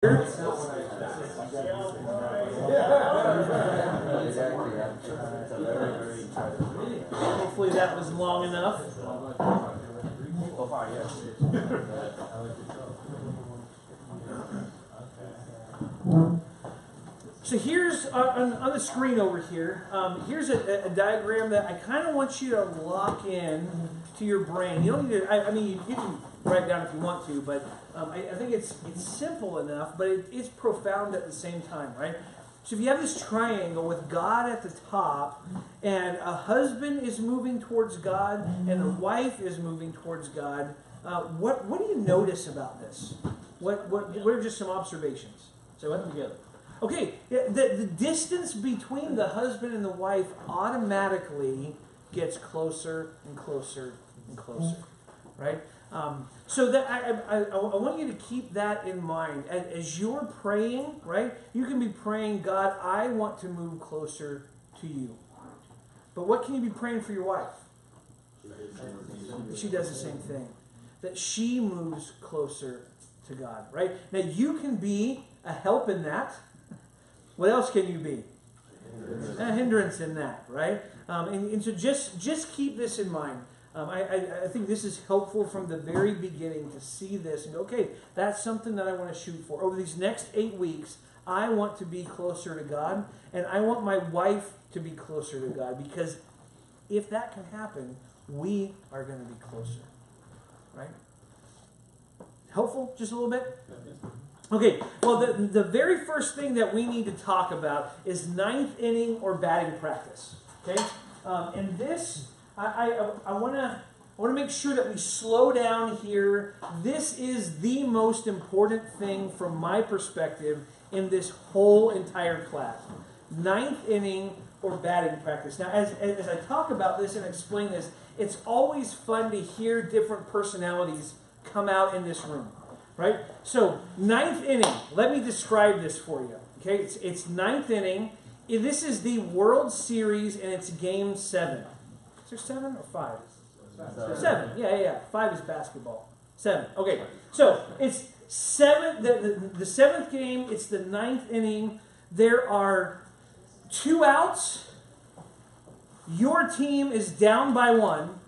Hopefully that was long enough. So here's on the screen over here. Here's a diagram that I kind of want you to lock in to your brain. You don't need to. I mean, you can write it down if you want to, but I think it's simple enough, but it's profound at the same time, right? So if you have this triangle with God at the top, and a husband is moving towards God, and a wife is moving towards God, what do you notice about this? What are just some observations? So let them together. Okay, the distance between the husband and the wife automatically gets closer and closer and closer, right? So that I want you to keep that in mind. As you're praying, right, you can be praying, God, I want to move closer to you. But what can you be praying for your wife? That she does the same thing. That she moves closer to God, right? Now you can be a help in that. What else can you be? A hindrance in that, right? And so just keep this in mind. I think this is helpful from the very beginning to see this and go, okay, that's something that I want to shoot for. Over these next 8 weeks, I want to be closer to God, and I want my wife to be closer to God, because if that can happen, we are going to be closer, right? Helpful? Just a little bit? Okay, well, the very first thing that we need to talk about is ninth inning or batting practice. Okay? And this, I want to make sure that we slow down here. This is the most important thing from my perspective in this whole entire class. Ninth inning or batting practice. Now, as I talk about this and explain this, it's always fun to hear different personalities come out in this room. Right? So, ninth inning. Let me describe this for you. Okay? It's ninth inning. This is the World Series, and it's Game 7. Is there 7 or 5? 7. Yeah. 5 is basketball. 7. Okay. So, it's 7. The 7th game. It's the ninth inning. There are 2 outs. Your team is down by 1.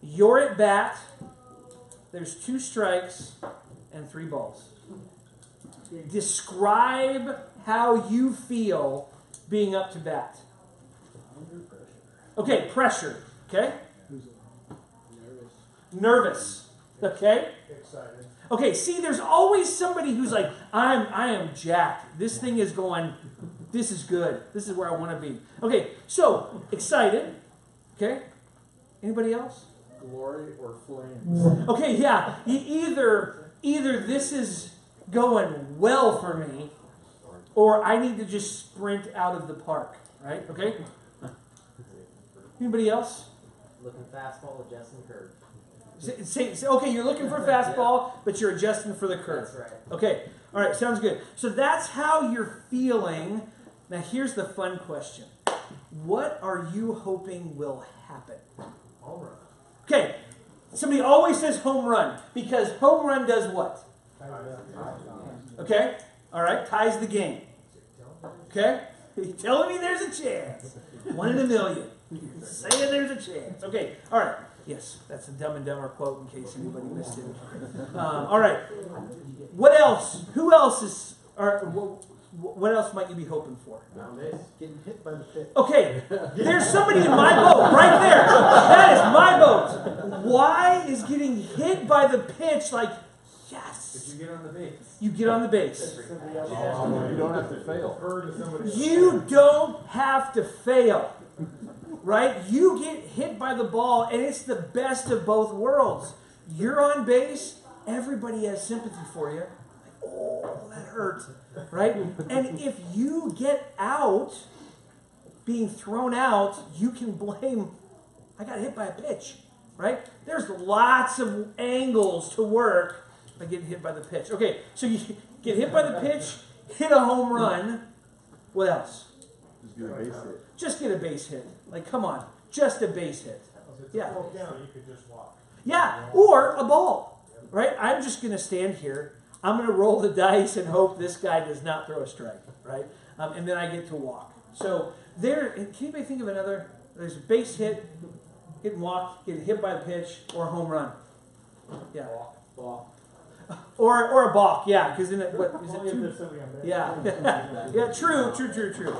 You're at bat. There's 2 strikes and 3 balls. Describe how you feel being up to bat. Okay, pressure. Okay? Nervous. Okay? Excited. Okay, see, there's always somebody who's like, I am jacked. This thing is going, this is good. This is where I want to be. Okay, so, excited. Okay? Anybody else? Glory or flames? Okay, yeah. Either this is going well for me, or I need to just sprint out of the park. Right? Okay? Anybody else? Looking fastball, adjusting curve. Okay, you're looking for a fastball, but you're adjusting for the curve. That's right. Okay. All right, sounds good. So that's how you're feeling. Now here's the fun question. What are you hoping will happen? All right. Okay, somebody always says home run, because home run does what? Okay, all right, ties the game. Okay, you're telling me there's a chance. 1 in a million. Saying there's a chance. Okay, all right. Yes, that's a Dumb and Dumber quote in case anybody missed it. All right, what else? Who else is, what else might you be hoping for? Getting hit by the pitch. Okay, there's somebody in my boat right there. That is my boat. Why is getting hit by the pitch like, yes? You get on the base. You get on the base. You don't have to fail. You don't have to fail. Right? You get hit by the ball, and it's the best of both worlds. You're on base. Everybody has sympathy for you. Oh, that hurts, right? And if you get out, being thrown out, you can blame, I got hit by a pitch, right? There's lots of angles to work by getting hit by the pitch. Okay, so you get hit by the pitch, hit a home run. What else? Just get a base hit. Just get a base hit. Like, come on, just a base hit. Yeah. You could just walk. Yeah, or a ball, right? I'm just going to stand here. I'm going to roll the dice and hope this guy does not throw a strike, right? And then I get to walk. So there, can anybody think of another? There's a base hit, hit and walk, get hit by the pitch, or a home run. Yeah. Balk. Or a balk, yeah, because then what is it? Only if Two? there's somebody on base. Yeah. Yeah, true.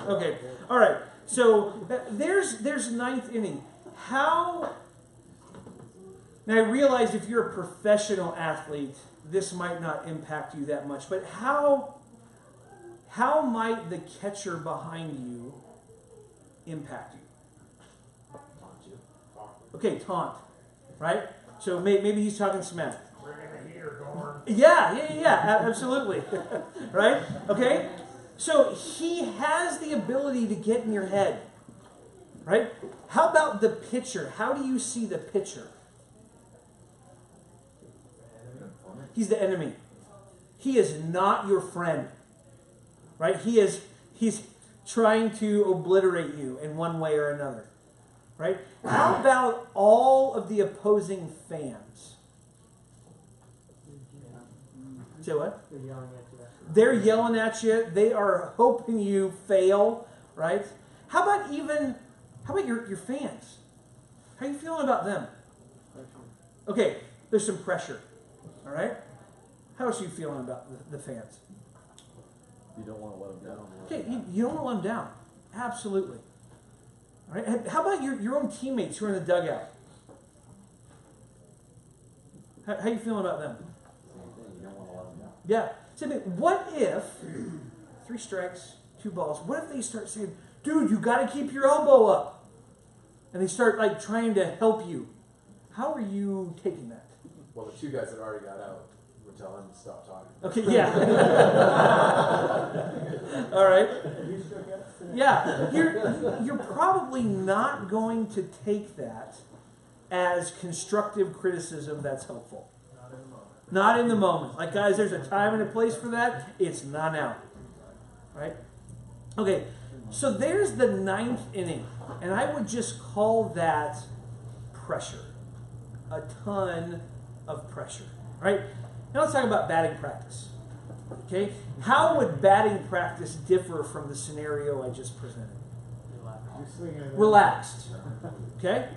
Okay, all right. So there's ninth inning. How? Now I realize if you're a professional athlete, this might not impact you that much. But how might the catcher behind you impact you? Okay, taunt, right? So maybe he's talking smack. Yeah, absolutely. Right? Okay? So he has the ability to get in your head. Right? How about the pitcher? How do you see the pitcher? He's the enemy. He is not your friend. Right? He's trying to obliterate you in one way or another. Right? How about all of the opposing fans? Say what? They're yelling at you. They're yelling at you. They are hoping you fail, right? How about your fans? How are you feeling about them? Okay, there's some pressure. All right? How else are you feeling about the fans? You don't want to let them down. Okay, you don't want to let them down. Absolutely. All right? How about your own teammates who are in the dugout? How are you feeling about them? Yeah. So what if 3 strikes, 2 balls? What if they start saying, "Dude, you got to keep your elbow up," and they start like trying to help you? How are you taking that? Well, the 2 guys that already got out would tell him to stop talking. Okay. Yeah. All right. Yeah. You're probably not going to take that as constructive criticism that's helpful. Not in the moment. Like, guys, there's a time and a place for that. It's not now. Right? Okay, so there's the 9th inning. And I would just call that pressure. A ton of pressure. Right? Now let's talk about batting practice. Okay? How would batting practice differ from the scenario I just presented? You're swinging at Relaxed. Okay?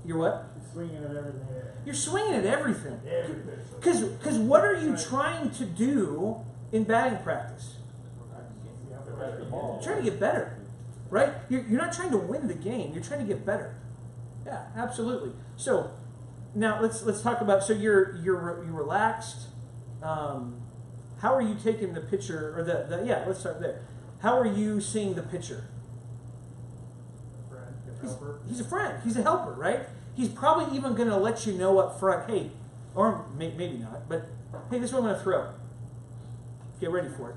You're what? You're swinging at everything. You're swinging at everything. Because what are you trying to do in batting practice? You're trying to get better, right? You're not trying to win the game. You're trying to get better. Yeah, absolutely. So now let's talk about. So you're relaxed. How are you taking the pitcher or the yeah? Let's start there. How are you seeing the pitcher? He's a friend. He's a helper, right? He's probably even going to let you know up front, hey, or maybe not, but hey, this is what I'm going to throw. Get ready for it.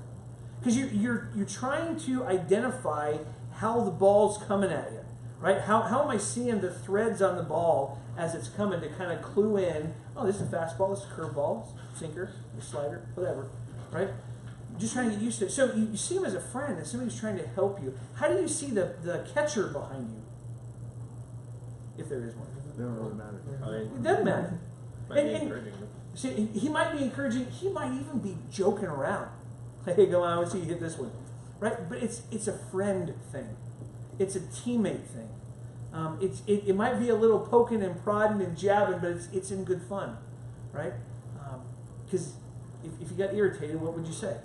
Because you're trying to identify how the ball's coming at you, right? How am I seeing the threads on the ball as it's coming to kind of clue in, oh, this is a fastball, this is a curveball, sinker, a slider, whatever, right? Just trying to get used to it. So you see him as a friend and somebody who's trying to help you. How do you see the catcher behind you? If there is one. It doesn't really matter. It doesn't matter. See, he might be encouraging. He might even be joking around. Hey, go on, let's see you hit this one, right? But it's a friend thing. It's a teammate thing. It might be a little poking and prodding and jabbing, but it's in good fun, right? Because if you got irritated, what would you say?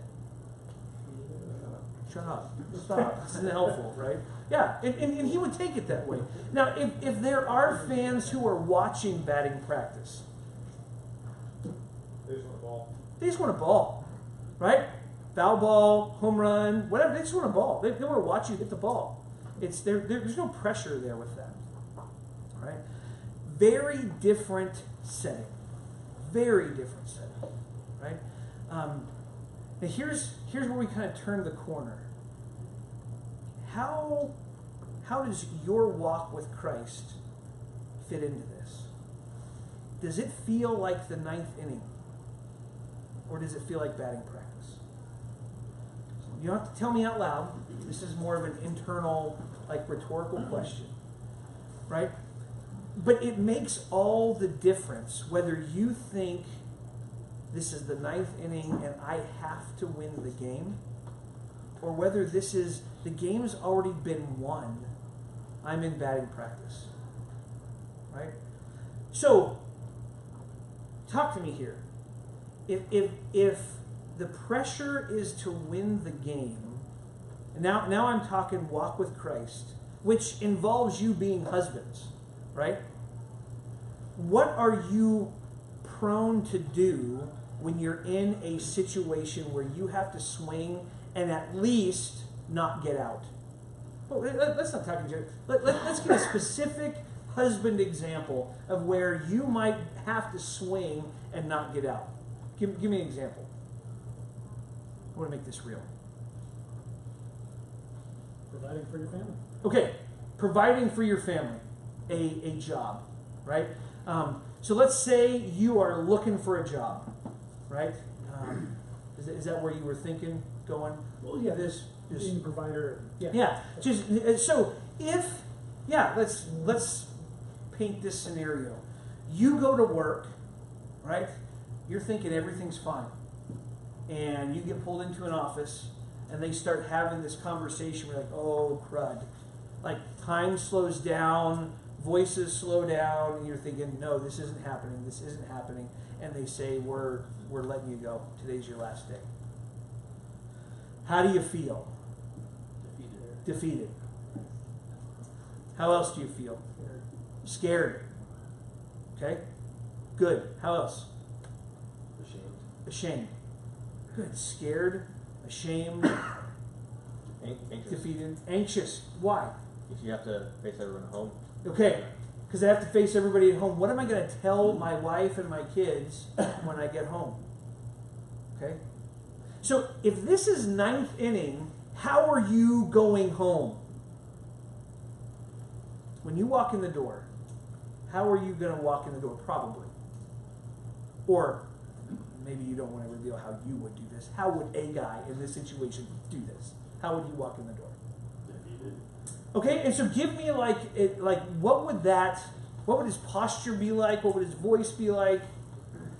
Shut up. Stop. This isn't helpful, right? Yeah, and he would take it that way. Now, if there are fans who are watching batting practice, They just want a ball. they just want a ball, right? Foul ball, home run, whatever. They just want a ball. They want to watch you hit the ball. There's no pressure there with that, right? Very different setting. Very different setting, right? Now here's where we kind of turn the corner. How does your walk with Christ fit into this? Does it feel like the 9th inning? Or does it feel like batting practice? You don't have to tell me out loud. This is more of an internal, like, rhetorical question. Right? But it makes all the difference whether you think this is the ninth inning and I have to win the game, or whether this is the game's already been won, I'm in batting practice. Right? So, talk to me here. If the pressure is to win the game, and now I'm talking walk with Christ, which involves you being husbands, right? What are you prone to do when you're in a situation where you have to swing and at least not get out? Well, let's not talk about let's get a specific husband example of where you might have to swing and not get out. Give me an example. I want to make this real. Providing for your family. Okay, providing for your family, a job, right? So let's say you are looking for a job, right? Is that where you were thinking going? Well, yeah, this being a provider. Yeah. yeah. Just so let's paint this scenario. You go to work, right? You're thinking everything's fine, and you get pulled into an office, and they start having this conversation. We're like, oh crud! Like time slows down, voices slow down, and you're thinking, no, this isn't happening. This isn't happening. And they say, we're letting you go. Today's your last day. How do you feel? Defeated. How else do you feel? Scared. Okay? Good. How else? Ashamed. Good. Scared, ashamed, Anxious. defeated, anxious. Why? If you have to face everyone at home. Okay. Because I have to face everybody at home. What am I going to tell my wife and my kids when I get home? Okay? So if this is ninth inning, how are you going home? When you walk in the door, how are you going to walk in the door? Probably. Or maybe you don't want to reveal how you would do this. How would a guy in this situation do this? How would he walk in the door? Defeated. Okay, and so give me what would his posture be like? What would his voice be like?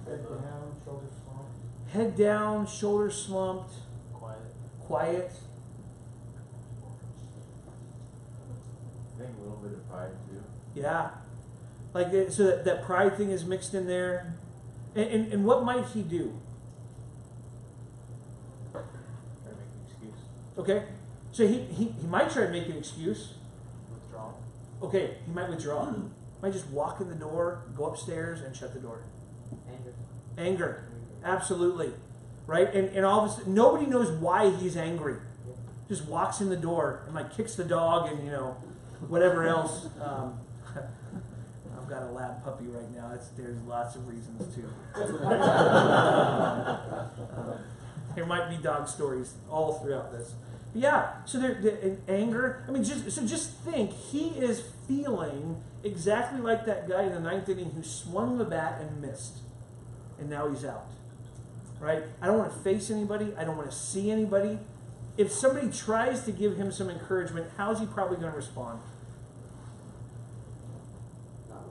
Head down, shoulders slumped. Head down, shoulders slumped, quiet. I think a little bit of pride too. Yeah. So that pride thing is mixed in there. And what might he do? Try to make an excuse. Okay, so he might try to make an excuse. Withdraw. Okay, he might withdraw. Might just walk in the door, go upstairs, and shut the door. Anger. Absolutely. Right? And all of a sudden, nobody knows why he's angry. Just walks in the door and kicks the dog and, whatever else. I've got a lab puppy right now. There's lots of reasons too. There might be dog stories all throughout this. But yeah, so in anger. I mean, just think, he is feeling exactly like that guy in the ninth inning who swung the bat and missed, and now he's out. Right? I don't want to face anybody. I don't want to see anybody. If somebody tries to give him some encouragement, how's he probably going to respond? Not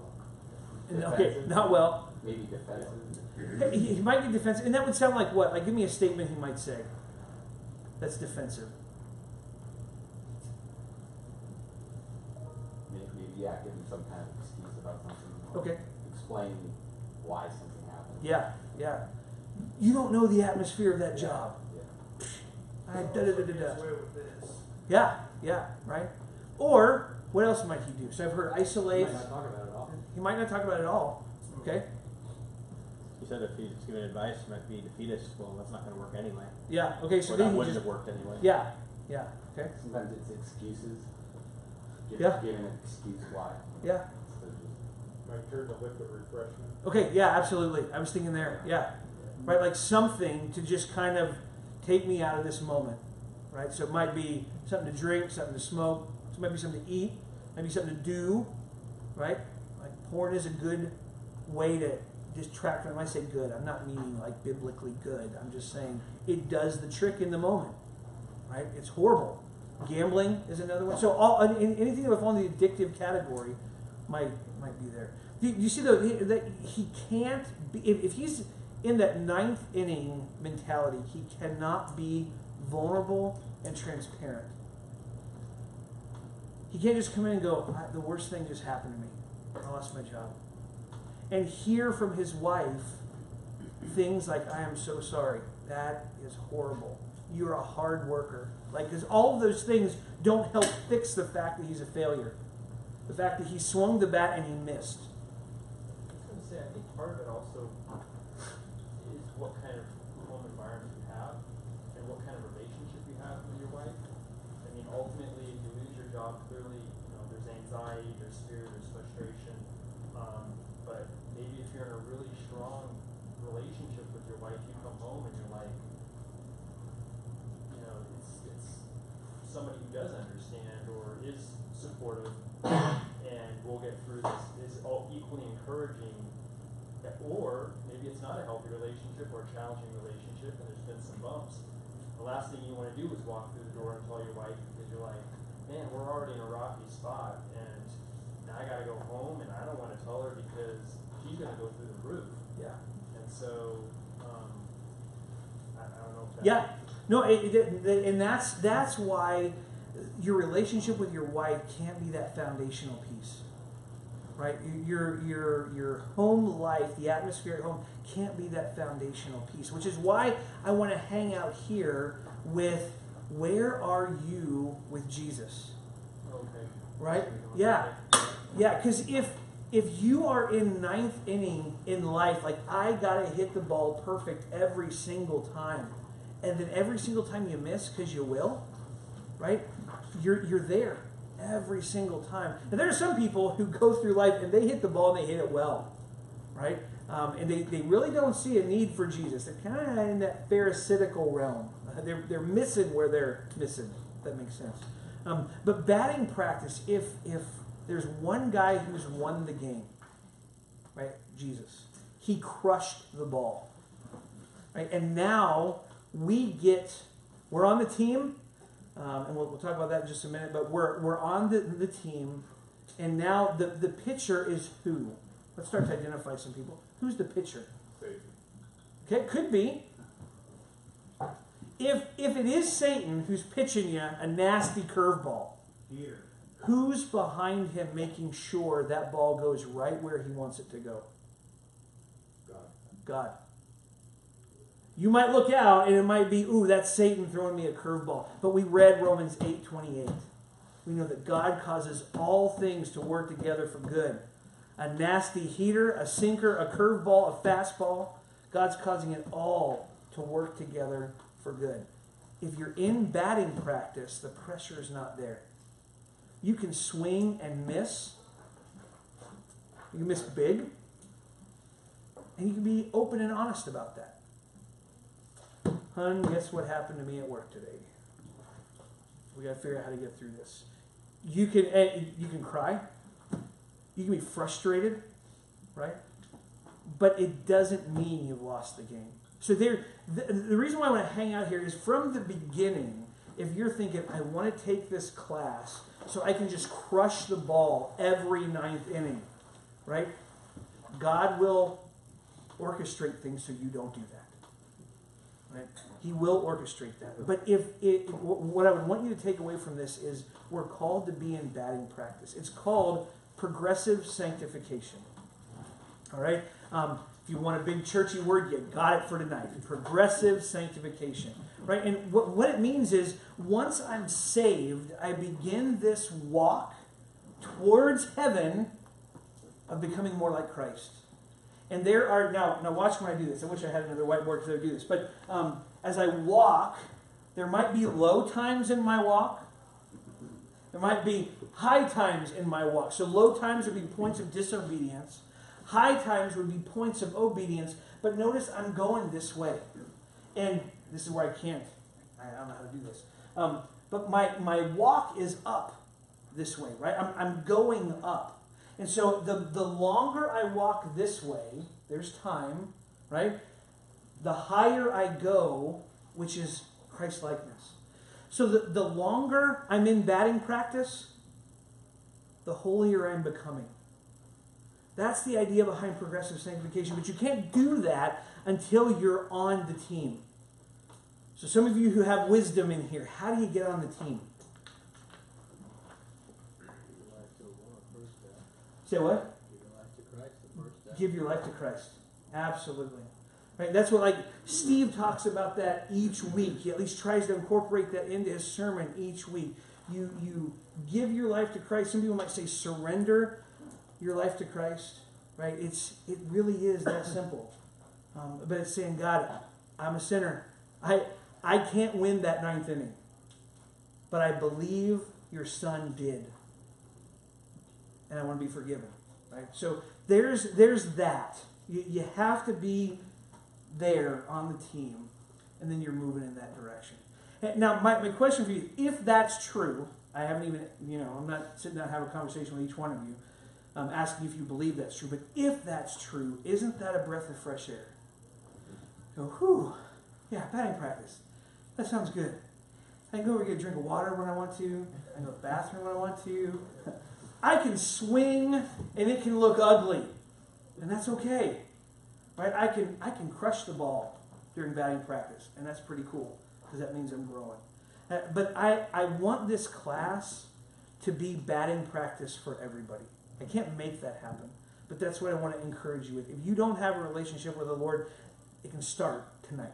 well. Okay, not well. Maybe defensive. He might get defensive, and that would sound like what? Give me a statement he might say that's defensive. Maybe give him some kind of excuse about something. Okay. Explain why something happened. Yeah. You don't know the atmosphere of that job. Yeah. Yeah, right? Or, what else might he do? So I've heard isolate. Might not talk about it all. He might not talk about it at all. Okay? He said if he's giving advice, he might be defeatist. Well, that's not going to work anyway. Yeah, okay, so Or then that he wouldn't just... have worked anyway. Yeah, okay. Sometimes it's excuses. Yeah. Giving an excuse why. Yeah. Might turn to liquid refreshment. Okay, yeah, absolutely. I was thinking there. Yeah. Right, like something to just kind of take me out of this moment. Right? So it might be something to drink, something to smoke, it might be something to eat, maybe something to do. Right? Like porn is a good way to distract from. When I say good, I'm not meaning biblically good. I'm just saying it does the trick in the moment. Right? It's horrible. Gambling is another one. So anything that would fall in the addictive category might be there. Do you see that he can't be, if in that ninth inning mentality, he cannot be vulnerable and transparent. He can't just come in and go, the worst thing just happened to me. I lost my job. And hear from his wife things like, I am so sorry. That is horrible. You're a hard worker. Like, because all of those things don't help fix the fact that he's a failure. The fact that he swung the bat and he missed. I was going to say, I think part of it also is what kind of home environment you have and what kind of relationship you have with your wife. I mean, ultimately, if you lose your job, clearly, there's anxiety, there's fear, there's frustration. But maybe if you're in a really strong relationship with your wife, you come home and you're like, it's somebody who does understand or is supportive and we'll get through this, is all equally encouraging. Or maybe it's not a healthy relationship or a challenging relationship and there's been some bumps. The last thing you want to do is walk through the door and tell your wife, because you're like, man, we're already in a rocky spot and now I gotta go home and I don't want to tell her because she's gonna go through the roof. Yeah. And so, I don't know if that. Yeah. No, and that's why your relationship with your wife can't be that foundational piece. Right? Your home life, the atmosphere at home, can't be that foundational piece, which is why I want to hang out here with where are you with Jesus? Okay. Right? Yeah. Yeah, because if you are in ninth inning in life, like I gotta hit the ball perfect every single time, and then every single time you miss, because you will, right? You're there every single time. And there are some people who go through life and they hit the ball and they hit it well, right? And they really don't see a need for Jesus. They're kind of in that pharisaical realm. They're missing where they're missing, if that makes sense. But batting practice, if there's one guy who's won the game, right? Jesus. He crushed the ball. Right? And now we're on the team, and we'll talk about that in just a minute, but we're on the team, and now the pitcher is who? Let's start to identify some people. Who's the pitcher? Satan. Okay, could be. If it is Satan who's pitching you a nasty curveball, Here. who's behind him making sure that ball goes right where he wants it to go? God. You might look out and it might be, ooh, that's Satan throwing me a curveball. But we read Romans 8:28. We know that God causes all things to work together for good. A nasty heater, a sinker, a curveball, a fastball. God's causing it all to work together for good. If you're in batting practice, the pressure is not there. You can swing and miss. You can miss big. And you can be open and honest about that. Hun, guess what happened to me at work today? We got to figure out how to get through this. You can cry. You can be frustrated, right? But it doesn't mean you've lost the game. So the reason why I want to hang out here is from the beginning, if you're thinking, I want to take this class so I can just crush the ball every ninth inning, right? God will orchestrate things so you don't do that. Right? He will orchestrate that. But what I would want you to take away from this is we're called to be in batting practice. It's called progressive sanctification. All right? If you want a big churchy word, you got it for tonight. Progressive sanctification. Right? And what it means is once I'm saved, I begin this walk towards heaven of becoming more like Christ. And there are, now watch when I do this. I wish I had another whiteboard to do this. But as I walk, there might be low times in my walk. There might be high times in my walk. So low times would be points of disobedience. High times would be points of obedience. But notice I'm going this way. And this is where I can't. I don't know how to do this. But my walk is up this way, right? I'm going up. And so the longer I walk this way, there's time, right? The higher I go, which is Christ-likeness. So the longer I'm in batting practice, the holier I'm becoming. That's the idea behind progressive sanctification. But you can't do that until you're on the team. So some of you who have wisdom in here, how do you get on the team? Say what? Give your life to Christ. Absolutely. Right? That's what, like, Steve talks about that each week. He at least tries to incorporate that into his sermon each week. You give your life to Christ. Some people might say surrender your life to Christ. Right? It really is that simple. But it's saying, God, I'm a sinner. I can't win that ninth inning. But I believe your son did. And I want to be forgiven. Right? So there's that. You have to be there on the team, and then you're moving in that direction. Now, my question for you, if that's true, I haven't even, I'm not sitting down and having a conversation with each one of you, asking if you believe that's true, but if that's true, isn't that a breath of fresh air? Go, whew, yeah, batting practice. That sounds good. I can go over and get a drink of water when I want to. I can go to the bathroom when I want to. I can swing, and it can look ugly, and that's okay. Right? I can crush the ball during batting practice, and that's pretty cool because that means I'm growing. But I want this class to be batting practice for everybody. I can't make that happen, but that's what I want to encourage you with. If you don't have a relationship with the Lord, it can start tonight.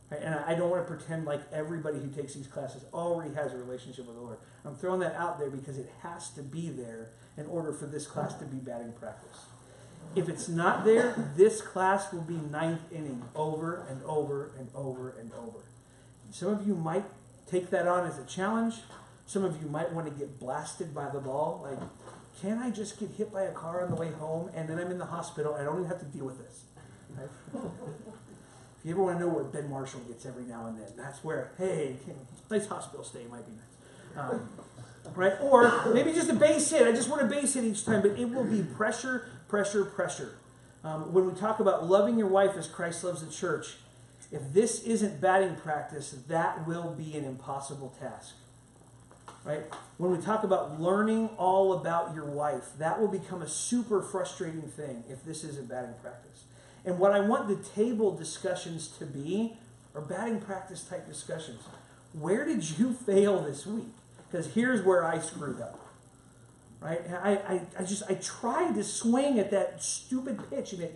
Right? And I don't want to pretend like everybody who takes these classes already has a relationship with the Lord. I'm throwing that out there because it has to be there in order for this class to be batting practice. If it's not there, this class will be ninth inning over and over and over and over. Some of you might take that on as a challenge. Some of you might want to get blasted by the ball. Like, can I just get hit by a car on the way home and then I'm in the hospital and I don't even have to deal with this? Right? If you ever want to know where Ben Marshall gets every now and then, that's where, hey, nice hospital stay might be nice. Right? Or maybe just a base hit. I just want a base hit each time, but it will be pressure, pressure, pressure. When we talk about loving your wife as Christ loves the church, if this isn't batting practice, that will be an impossible task. Right? When we talk about learning all about your wife, that will become a super frustrating thing if this isn't batting practice. And what I want the table discussions to be are batting practice type discussions. Where did you fail this week? Because here's where I screwed up. Right? I tried to swing at that stupid pitch and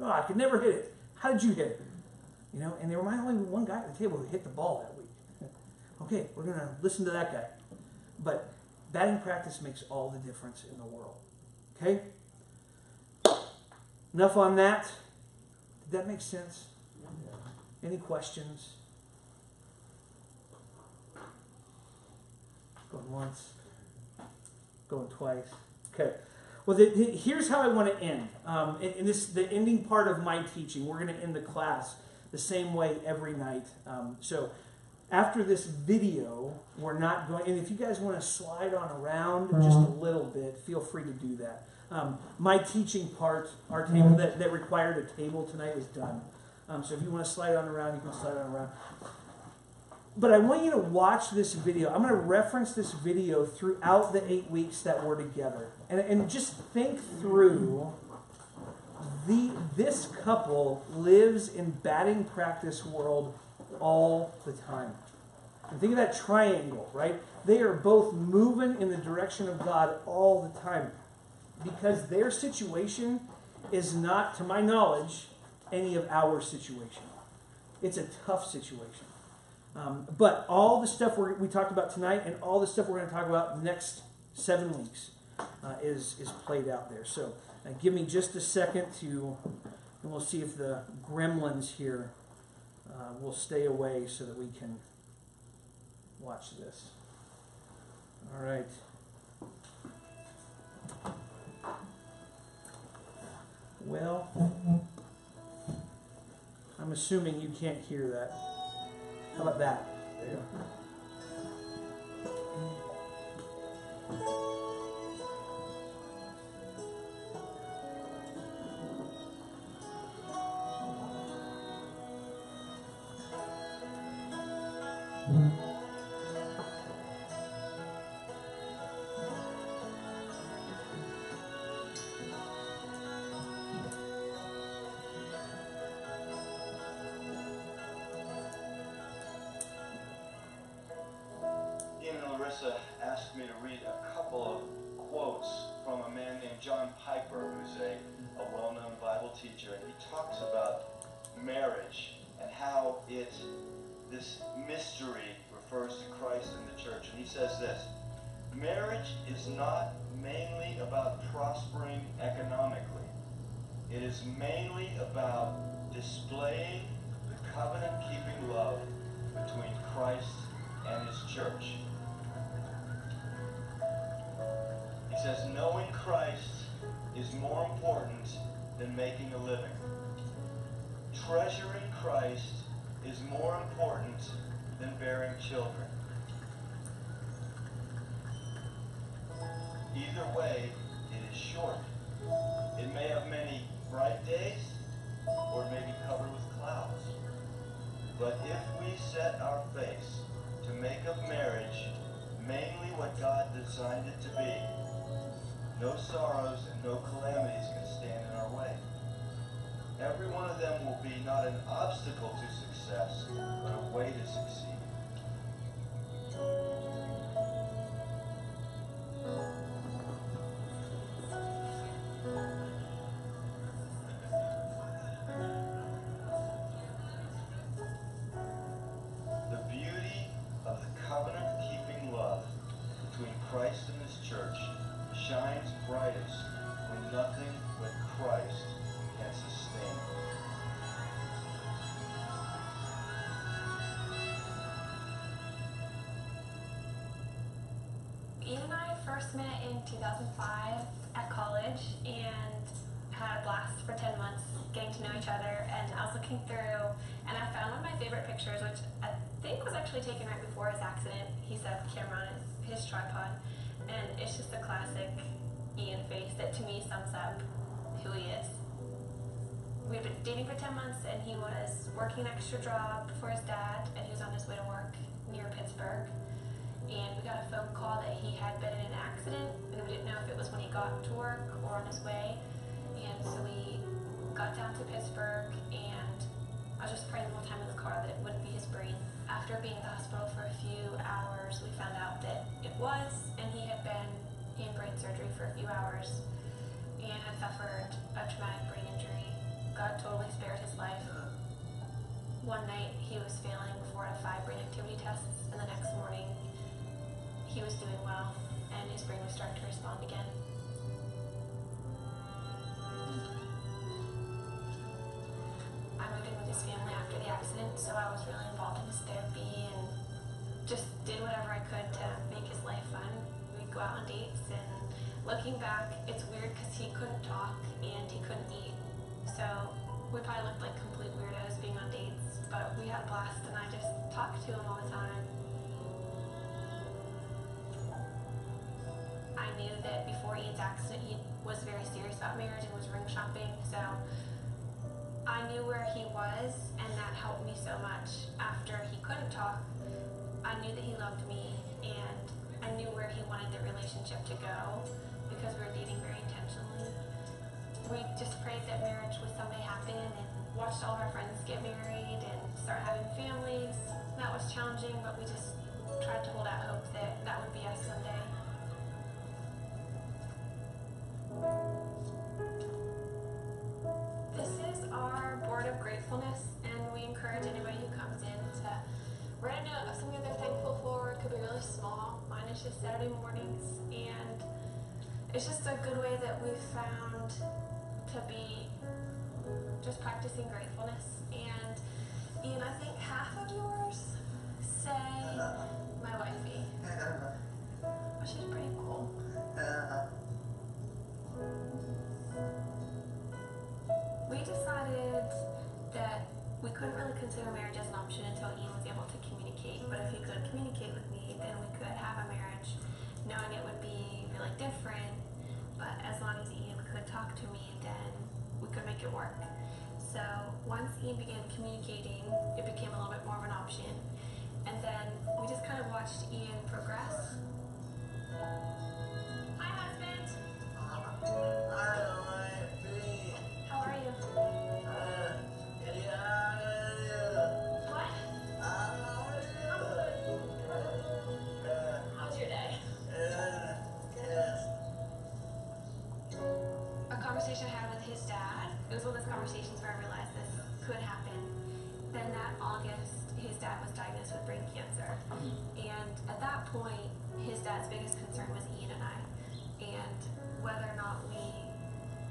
I could never hit it. How did you hit it? And there might only be one guy at the table who hit the ball that week. Okay, we're going to listen to that guy. But batting practice makes all the difference in the world. Okay? Enough on that. Did that make sense? Any questions? Going once. Going twice. Okay. Well, here's how I want to end. And this the ending part of my teaching. We're going to end the class the same way every night. So after this video, we're not going... And if you guys want to slide on around just a little bit, feel free to do that. My teaching part, our table that required a table tonight is done. So if you want to slide on around, you can slide on around. But I want you to watch this video. I'm going to reference this video throughout the 8 weeks that we're together. And just think through, this couple lives in batting practice world all the time. And think of that triangle, right? They are both moving in the direction of God all the time. Because their situation is not, to my knowledge, any of our situation. It's a tough situation. But all the stuff we talked about tonight and all the stuff we're going to talk about the next 7 weeks is played out there. So give me just a second and we'll see if the gremlins here will stay away so that we can watch this. All right. Well, I'm assuming you can't hear that. How about that? Yeah. Vanessa asked me to read a couple of quotes from a man named John Piper, who's a well-known Bible teacher, and he talks about marriage and how this mystery refers to Christ and the church. And he says this: marriage is not mainly about prospering economically. It is mainly about displaying the covenant-keeping love between Christ and his church. He says, knowing Christ is more important than making a living. Treasuring Christ is more important than bearing children. Either way, it is short. It may have many bright days, or it may be covered with clouds. But if we set our face to make of marriage mainly what God designed it to be, no sorrows and no calamities can stand in our way. Every one of them will be not an obstacle to success, but a way to succeed. The beauty of the covenant-keeping love between Christ and his church shines brightest when nothing but Christ can sustain it. Ian and I first met in 2005 at college and had a blast for 10 months getting to know each other. And I was looking through and I found one of my favorite pictures, which I think was actually taken right before his accident. He set the camera on his tripod, and it's just a classic Ian face that to me sums up who he is. We had been dating for 10 months and he was working an extra job for his dad, and he was on his way to work near Pittsburgh. And we got a phone call that he had been in an accident, and we didn't know if it was when he got to work or on his way. And so we got down to Pittsburgh, and I was just praying the whole time in the car that it wouldn't be his brain. After being in the hospital for a few hours, we found out that it was, and he had been in brain surgery for a few hours and had suffered a traumatic brain injury. God totally spared his life. One night he was failing 4 out of 5 brain activity tests, and the next morning he was doing well, and his brain was starting to respond again. I moved in with his family after the accident, so I was really involved in his therapy and just did whatever I could to make his life fun. We'd go out on dates, and looking back, it's weird because he couldn't talk and he couldn't eat. So we probably looked like complete weirdos being on dates, but we had a blast, and I just talked to him all the time. I knew that before Ian's accident, he was very serious about marriage and was ring shopping, so I knew where he was, and that helped me so much. After he couldn't talk, I knew that he loved me, and I knew where he wanted the relationship to go because we were dating very intentionally. We just prayed that marriage would someday happen and watched all of our friends get married and start having families. That was challenging, but we just tried to hold out hope that that would be us someday. This is our board of gratefulness, and we encourage anybody who comes in to write a note of something that they're thankful for. It could be really small. Mine is just Saturday mornings, and it's just a good way that we've found to be just practicing gratefulness. And Ian, I think half of yours say my wifey, which is pretty cool. We decided that we couldn't really consider marriage as an option until Ian was able to communicate. But if he could communicate with me, then we could have a marriage, knowing it would be really different. But as long as Ian could talk to me, then we could make it work. So once Ian began communicating, it became a little bit more of an option. And then we just kind of watched Ian progress. Hi, husband. How are you? What? I'm good. How's your day? was one of those conversations where I realized this could happen. Then that August, his dad was diagnosed with brain cancer. And at that point, his dad's biggest concern was Ian and I. And whether or not we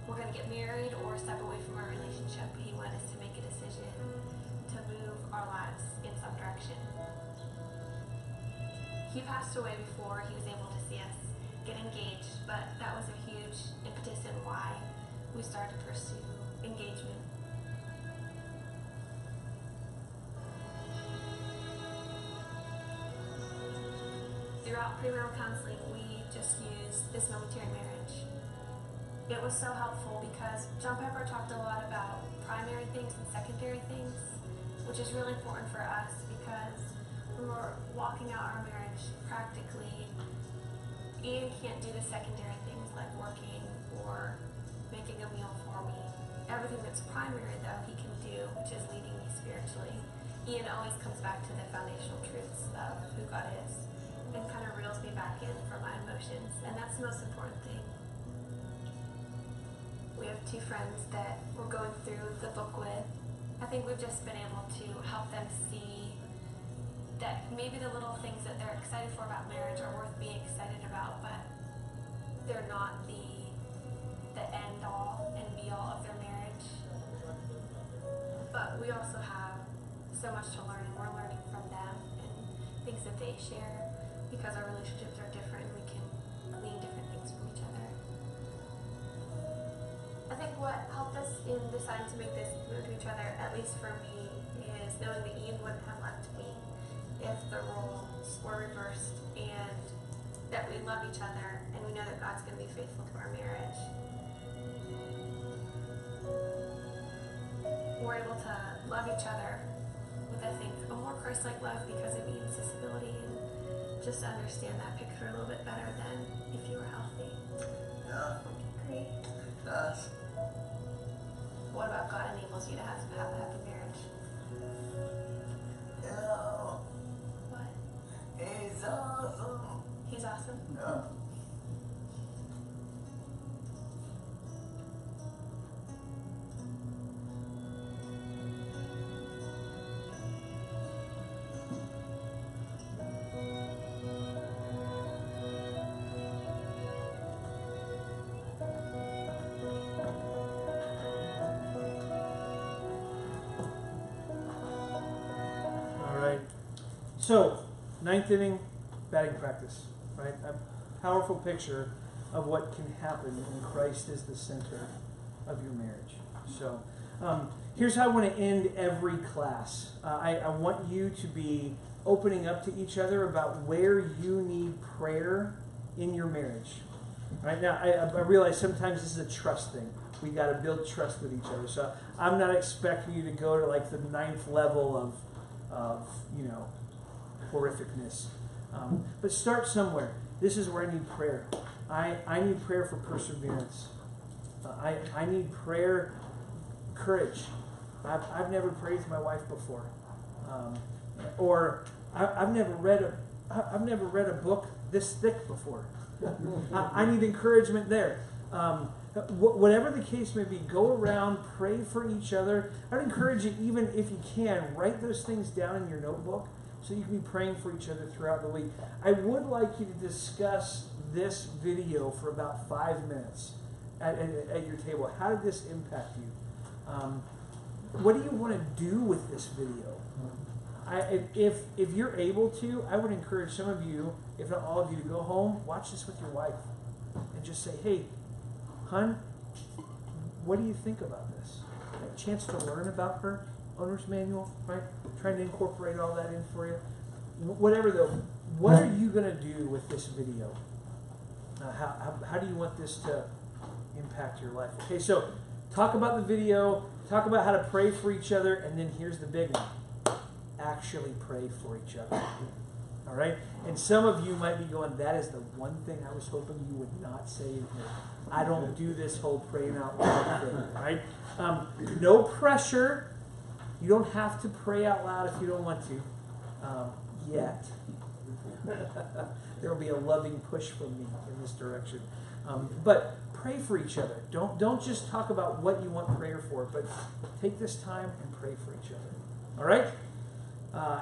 were going to get married or step away from our relationship, he wanted us to make a decision to move our lives in some direction. He passed away before he was able to see us get engaged, but that was a huge impetus in why we started to pursue engagement. Throughout premarital counseling, we just used this momentary marriage. It was so helpful because John Piper talked a lot about primary things and secondary things, which is really important for us because when we're walking out our marriage practically, Ian can't do the secondary things like working or making a meal for me. Everything that's primary, though, he can do, which is leading me spiritually. Ian always comes back to the foundational truths of who God is and kind of reels me back in for my emotions, and that's the most important thing. We have two friends that we're going through the book with. I think we've just been able to help them see that maybe the little things that they're excited for about marriage are worth being excited about, but they're not the end all and be all of their marriage. But we also have so much to learn, and we're learning from them and things that they share because our relationships are different and we can glean different things from each other. I think what helped us in deciding to make this move to each other, at least for me, is knowing that Ian wouldn't have left me if the roles were reversed, and that we love each other and we know that God's going to be faithful to our marriage. We're able to love each other with, I think, a more Christ-like love because of Ian's disability, and just to understand that picture a little bit better than if you were healthy. Yeah, Great. it does. What about God enables you to have a happy marriage? Yeah, What? he's awesome. He's awesome. Yeah. All right. So, ninth inning batting practice, right? A powerful picture of what can happen when Christ is the center of your marriage. So, here's how I want to end every class. I want you to be opening up to each other about where you need prayer in your marriage. Right now, I realize sometimes this is a trust thing. We got to build trust with each other. So I'm not expecting you to go to like the 9th level of horrificness. But start somewhere. This is where I need prayer. I need prayer for perseverance. I need prayer, courage. I've never prayed for my wife before, or I've never read a book this thick before. I need encouragement there. Whatever the case may be, go around, pray for each other. I'd encourage you, even if you can, write those things down in your notebook so you can be praying for each other throughout the week. I would like you to discuss this video for about 5 minutes at your table. How did this impact you? What do you want to do with this video? If you're able to, I would encourage some of you, if not all of you, to go home, watch this with your wife, and just say, hey, hun, what do you think about this? A chance to learn about her owner's manual, right? Trying to incorporate all that in for you. Whatever though, what are you going to do with this video? How do you want this to impact your life? Okay, so talk about the video, talk about how to pray for each other, and then here's the big one. Actually pray for each other. All right? And some of you might be going, that is the one thing I was hoping you would not say in here. I don't do this whole praying out loud thing, right? No pressure. You don't have to pray out loud if you don't want to. Yet. There will be a loving push from me in this direction. But pray for each other. Don't just talk about what you want prayer for, but take this time and pray for each other. All right?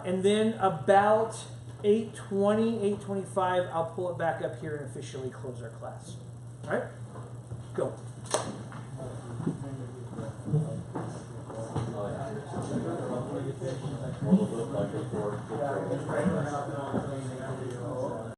And then about 8:20, 8:25, I'll pull it back up here and officially close our class. All right? Go. Oh, yeah.